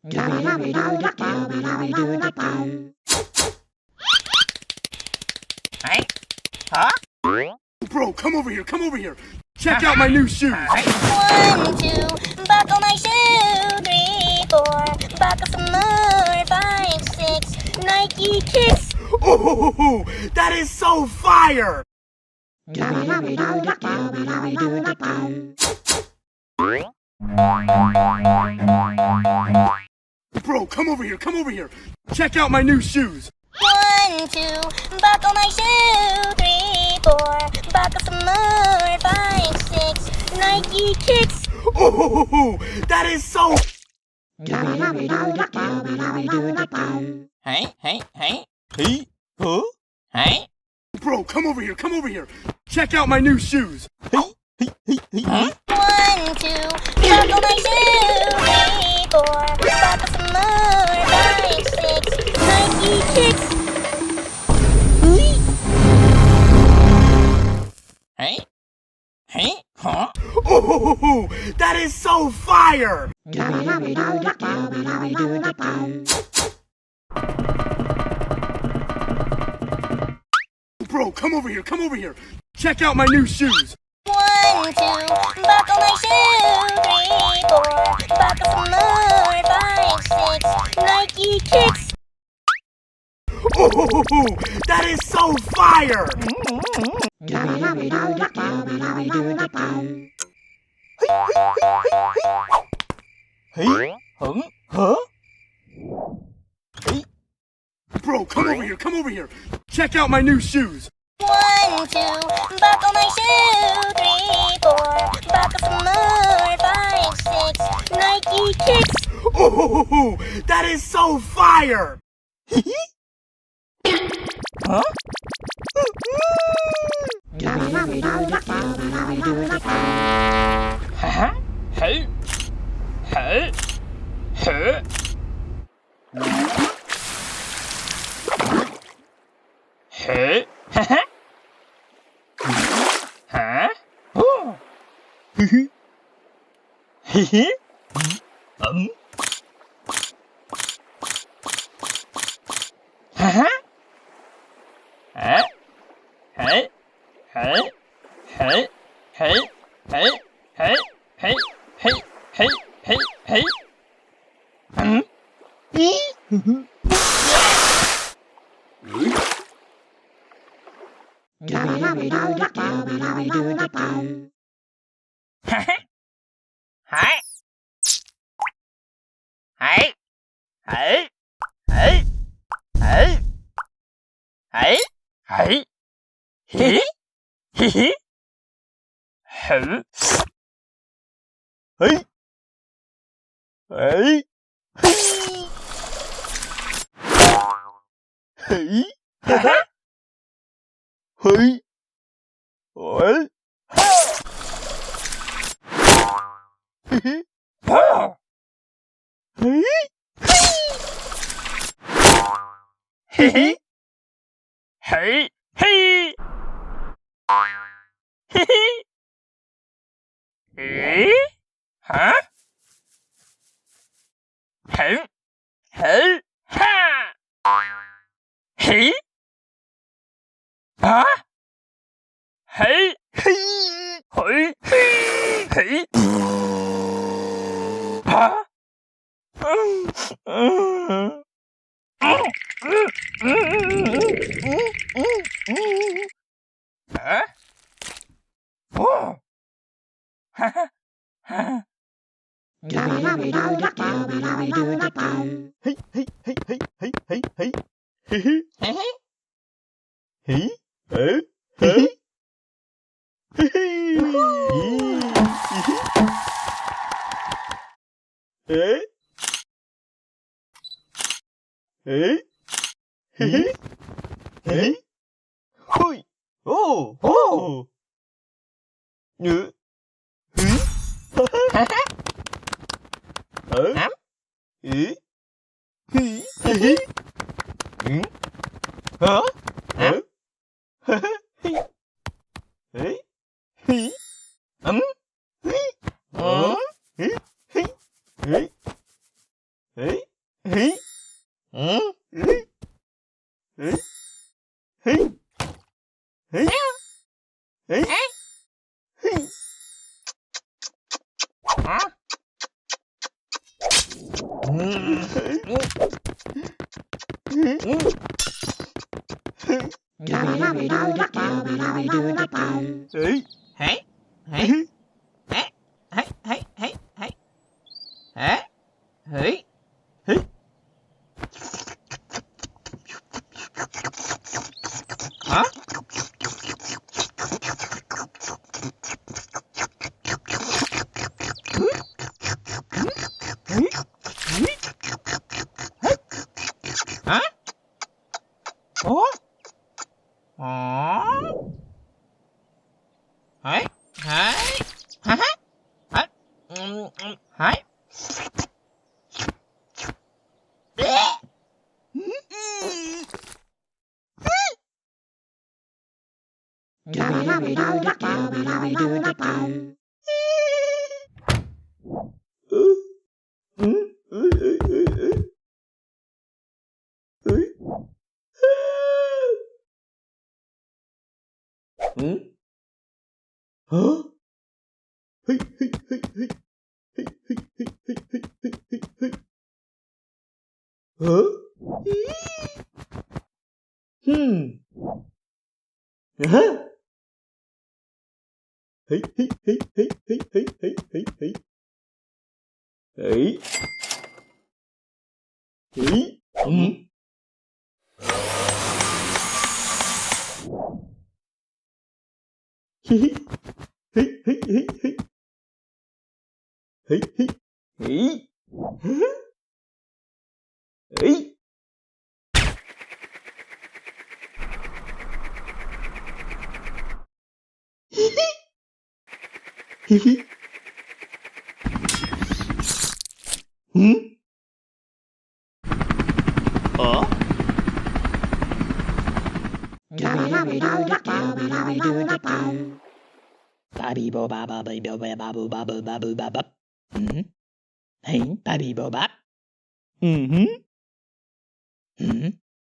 Hey? Huh? Bro, come over here, come over here. Check out my new shoes. 1, 2, buckle my shoe. 3, 4, buckle some more. 5, 6, Nike kicks. Oh, that is so fire! Bro, come over here, come over here. Check out my new shoes. 1, 2, buckle my shoe. 3, 4, buckle some more. 5, 6, Nike kicks. Oh, that is so... Hey? Hey? Hey? Hey? Huh? Hey? Bro, come over here, come over here. Check out my new shoes. Hey? Hey? Hey? Hey? Huh? 1, 2, buckle my shoe. 3, 4, buckle some more. 5, 6, Nike kicks. Hey? Hey? Huh? Oh, that is so fire! Bro, come over here, come over here. Check out my new shoes. 1, 2, buckle my shoe. 3, 4, buckle some more. 5, 6, Nike kicks. Oh, that is so fire! Hey? Huh? Huh? Hey? Bro, come over here, come over here. Check out my new shoes. 1, 2, buckle my shoe. 3, 4, buckle some more. 5, 6, Nike kicks. Oh, that is so fire! Huh? Hả? Hey? Hey? Hey? Hey? Hả? Hả? Oh. Hả? Hả? Hey? Hey? Hey? Hey? Hey? Hey? Hey? Hey? Hey? Hey? Hey? Hả? Hả? Hả? Hả? Hả? Hả? Hả? Hỉ? Hỉ? Hử? Hỉ? Hỉ? Hỉ? Hả? Hỉ? Hỉ? Hỉ? Hỉ? Hỉ? Hỉ? Hỉ? Hỉ? Hả? Hỉ? Hỉ? Ha? Hỉ? Hả? Hỉ? Hỉ? Hỉ? Hỉ? Hả? Hả? Oh. Ha ha ha. Hey hey hey hey hey hey hey. Hey hey. Hey hey hey. Hey hey hey hey. Hoi. Oh oh. Nhớ. Hả? Hả? Ý? Hí? Hí? Hả? Hả? Hả? Hí? Hí? Hí? Hí? Hí? Hí? Hí? Hí? Hey. Huh? Hey. Hey. Hey. Hey. Hey. Huh? Hey. Hey. Hey. Hey. Hey. Hey. Hey. Hey. Hey. Hey. Hey. Huh? Hả? Ủa? Ủa? Hả? Hả? Hả? Hả? Hả? Hả? Hey, hey, hey, hey. Hey, hey, hey, hey, hey, hey, hey, hey. Hả? Hả? Hey, hey, hey, hey, hey, hey, hey, hey, hey. Hey. Hey. Hey, hey, hey, hey, hey. Hey, hey, hey. Hả? Hey. Ờ? Baby bo ba ba baby bo ba bu ba bu ba bu ba ba. Hey, baby bo ba.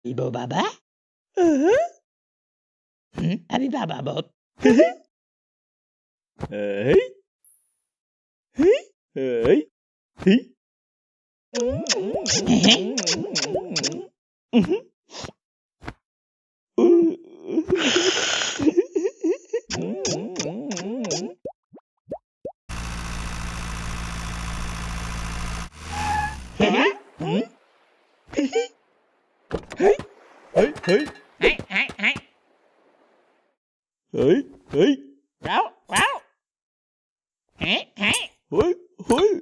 Baby bo ba ba. Baby ba ba bo. Hey. Hey. Hey. Hey. Ráo, ráo. Hối, hối.